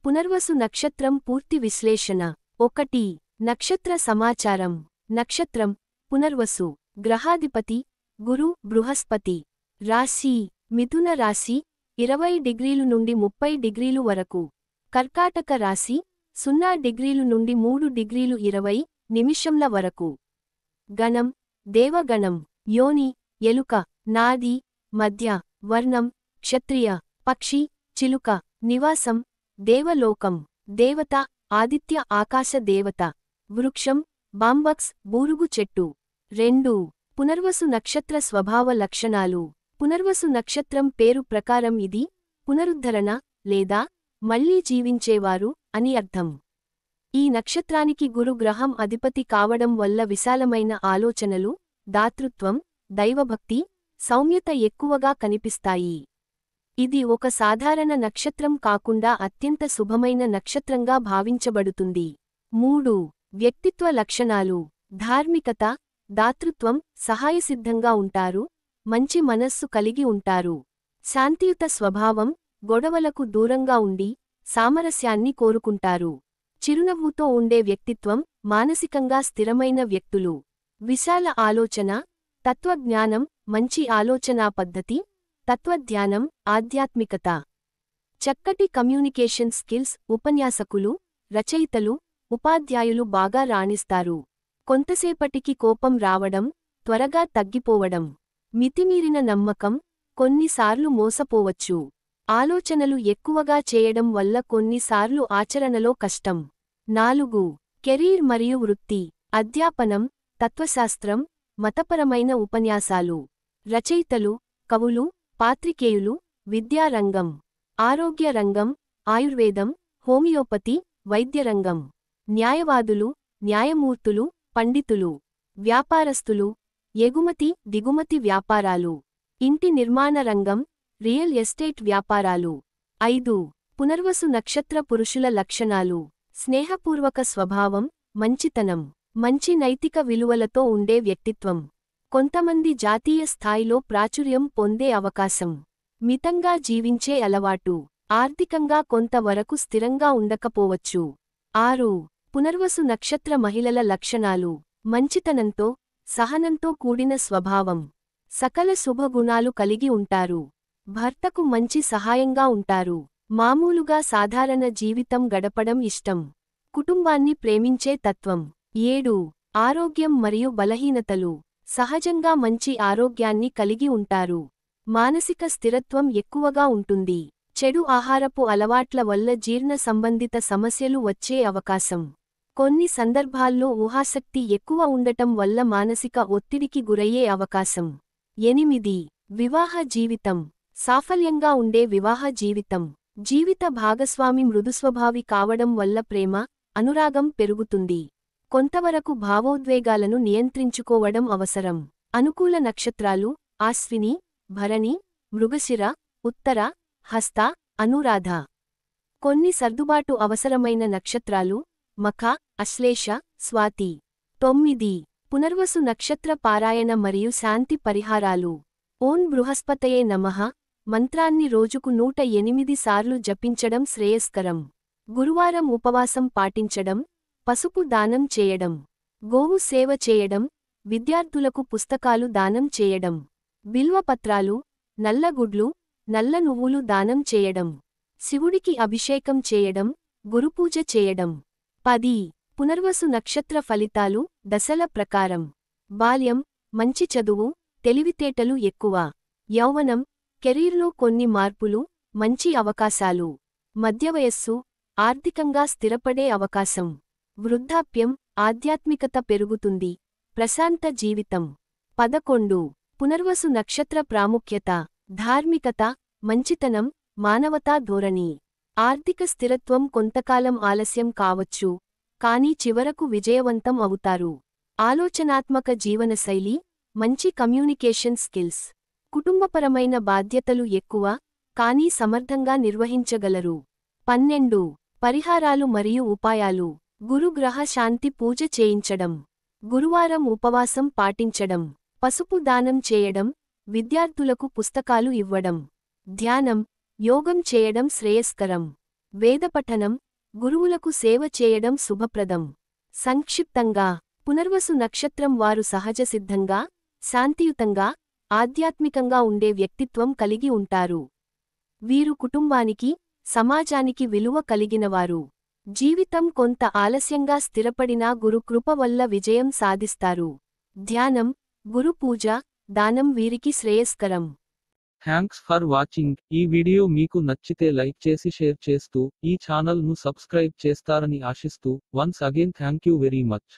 పునర్వసు నక్షత్రం పూర్తి విశ్లేషణ. 1. నక్షత్ర సమాచారం. నక్షత్రం పునర్వసు. గ్రహాధిపతి గురు బృహస్పతి. రాశి మిథున రాశి 20 డిగ్రీలు నుండి 30 డిగ్రీలు వరకు. కర్కాటక రాశి 0 డిగ్రీలు నుండి 3 డిగ్రీలు 20 నిమిషంల వరకు. గణం దేవగణం. యోని ఎలుక. నాది మధ్య. వర్ణం క్షత్రియ. పక్షి చిలుక. నివాసం దేవలోకం. దేవత ఆదిత్య ఆకాశ దేవత. వృక్షం బాంబక్స్ బూరుగు చెట్టు. 2. పునర్వసు నక్షత్ర స్వభావ లక్షణాలు. పునర్వసు నక్షత్రం పేరు ప్రకారం ఇది పునరుద్ధరణ లేదా మళ్లీ జీవించేవారు అని అర్థం. ఈ నక్షత్రానికి గురు గ్రహం అధిపతి కావడం వల్ల విశాలమైన ఆలోచనలు, దాతృత్వం, దైవభక్తి, సౌమ్యత ఎక్కువగా కనిపిస్తాయి. ఇది ఒక సాధారణ నక్షత్రం కాకుండా అత్యంత శుభమైన నక్షత్రంగా భావించబడుతుంది. 3. వ్యక్తిత్వ లక్షణాలు. ధార్మికత, దాతృత్వం, సహాయసిద్ధంగా ఉంటారు, మంచి మనస్సు కలిగి ఉంటారు. శాంతియుత స్వభావం, గొడవలకు దూరంగా ఉండి సామరస్యాన్ని కోరుకుంటారు. చిరునవ్వుతో ఉండే వ్యక్తిత్వం, మానసికంగా స్థిరమైన వ్యక్తులు. విశాల ఆలోచన, తత్వజ్ఞానం, మంచి ఆలోచనా పద్ధతి, తత్వధ్యానం, ఆధ్యాత్మికత. చక్కటి కమ్యూనికేషన్ స్కిల్స్. ఉపన్యాసకులు, రచయితలు, ఉపాధ్యాయులు బాగా రాణిస్తారు. కొంతసేపటికి కోపం రావడం, త్వరగా తగ్గిపోవడం. మితిమీరిన నమ్మకం, కొన్నిసార్లు మోసపోవచ్చు. ఆలోచనలు ఎక్కువగా చేయడం వల్ల కొన్నిసార్లు ఆచరణలో కష్టం. 4. కెరీర్ మరియు వృత్తి. అధ్యాపనం, తత్వశాస్త్రం, మతపరమైన ఉపన్యాసాలు. రచయితలు, కవులు, పాత్రికేయులు. విద్యారంగం. ఆరోగ్య రంగం, ఆయుర్వేదం, హోమియోపతి, వైద్యరంగం. న్యాయవాదులు, న్యాయమూర్తులు, పండితులు. వ్యాపారస్తులు, ఎగుమతి దిగుమతి వ్యాపారాలు. ఇంటి నిర్మాణ రంగం, రియల్ ఎస్టేట్ వ్యాపారాలు. 5. పునర్వసు నక్షత్ర పురుషుల లక్షణాలు. స్నేహపూర్వక స్వభావం, మంచితనం, మంచి నైతిక విలువలతో ఉండే వ్యక్తిత్వం. కొంతమంది జాతీయ స్థాయిలో ప్రాచుర్యం పొందే అవకాశం. మితంగా జీవించే అలవాటు. ఆర్థికంగా కొంతవరకు స్థిరంగా ఉండకపోవచ్చు. 6. పునర్వసు నక్షత్ర మహిళల లక్షణాలు. మంచితనంతో, సహనంతో కూడిన స్వభావం. సకల శుభగుణాలు కలిగి ఉంటారు. భర్తకు మంచి సహాయంగా ఉంటారు. మామూలుగా సాధారణ జీవితం గడపడం ఇష్టం. కుటుంబాన్ని ప్రేమించే తత్వం. 7. ఆరోగ్యం మరియు బలహీనతలు. సహజంగా మంచి ఆరోగ్యాన్ని కలిగి ఉంటారు. మానసిక స్థిరత్వం ఎక్కువగా ఉంటుంది. చెడు ఆహారపు అలవాట్ల వల్ల జీర్ణ సంబంధిత సమస్యలు వచ్చే అవకాశం. కొన్ని సందర్భాల్లో ఊహాశక్తి ఎక్కువ ఉండటం వల్ల మానసిక ఒత్తిడికి గురయ్యే అవకాశం. 8. వివాహ జీవితం. సాఫల్యంగా ఉండే వివాహ జీవితం. జీవిత భాగస్వామి మృదుస్వభావి కావడం వల్ల ప్రేమ, అనురాగం పెరుగుతుంది. కొంతవరకు భావోద్వేగాలను నియంత్రించుకోవడం అవసరం. అనుకూల నక్షత్రాలు ఆశ్విని, భరణి, మృగశిర, ఉత్తర, హస్త, అనురాధ. కొన్ని సర్దుబాటు అవసరమైన నక్షత్రాలు మఖ, అశ్లేష, స్వాతి. 9. పునర్వసు నక్షత్ర పారాయణ మరియు శాంతి పరిహారాలు. ఓం బృహస్పతయే నమః మంత్రాన్ని రోజుకు 108 సార్లు జపించడం శ్రేయస్కరం. గురువారం ఉపవాసం పాటించడం, పసుపు దానం చేయడం, గోవు సేవ చేయడం, విద్యార్థులకు పుస్తకాలు దానం చేయడం, బిల్వపత్రాలు, నల్లగుడ్లు, నల్ల నువ్వులు దానం చేయడం, శివుడికి అభిషేకం చేయడం, గురుపూజ చేయడం. 10. పునర్వసు నక్షత్ర ఫలితాలు దశల ప్రకారం. బాల్యం, మంచి చదువు, తెలివితేటలు ఎక్కువ. యౌవనం, కెరీర్లో కొన్ని మార్పులు, మంచి అవకాశాలు. మధ్యవయస్సు, ఆర్థికంగా స్థిరపడే అవకాశం. వృద్ధాప్యం, ఆధ్యాత్మికత పెరుగుతుంది. ప్రశాంత జీవితం. 11. పునర్వసు నక్షత్ర ప్రాముఖ్యత. ధార్మికత, మంచితనం, మానవతా ధోరణి. ఆర్థిక స్థిరత్వం కొంతకాలం ఆలస్యం కావచ్చు, కానీ చివరకు విజయవంతం అవుతారు. ఆలోచనాత్మక జీవనశైలి, మంచి కమ్యూనికేషన్ స్కిల్స్. కుటుంబపరమైన బాధ్యతలు ఎక్కువ, కానీ సమర్థంగా నిర్వహించగలరు. 12. పరిహారాలు మరియు ఉపాయాలు. గురుగ్రహ శాంతి పూజ చేయించడం. గురువారం ఉపవాసం పాటించడం, పసుపు దానం చేయడం, విద్యార్థులకు పుస్తకాలు ఇవ్వడం, ధ్యానం, యోగం చేయడం శ్రేయస్కరం. వేదపఠనం, గురువులకు సేవ చేయడం శుభప్రదం. సంక్షిప్తంగా పునర్వసు నక్షత్రం వారు సహజసిద్ధంగా, శాంతియుతంగా, ఆధ్యాత్మికంగా ఉండే వ్యక్తిత్వం కలిగి ఉంటారు. వీరు కుటుంబానికి, సమాజానికి విలువ కలిగినవారు. జీవితం కొంత ఆలస్యంగా స్థిరపడినా గురు కృప వల్ల విజయం సాధిస్తారు. ధ్యానం, గురు పూజ, దానం వీరికి శ్రేయస్కరం. Thanks for watching. ఈ వీడియో మీకు నచ్చితే లైక్ చేసి షేర్ చేస్తూ, ఈ ఛానల్ ను సబ్స్క్రైబ్ చేస్తారని ఆశిస్తూ, once again thank you very much.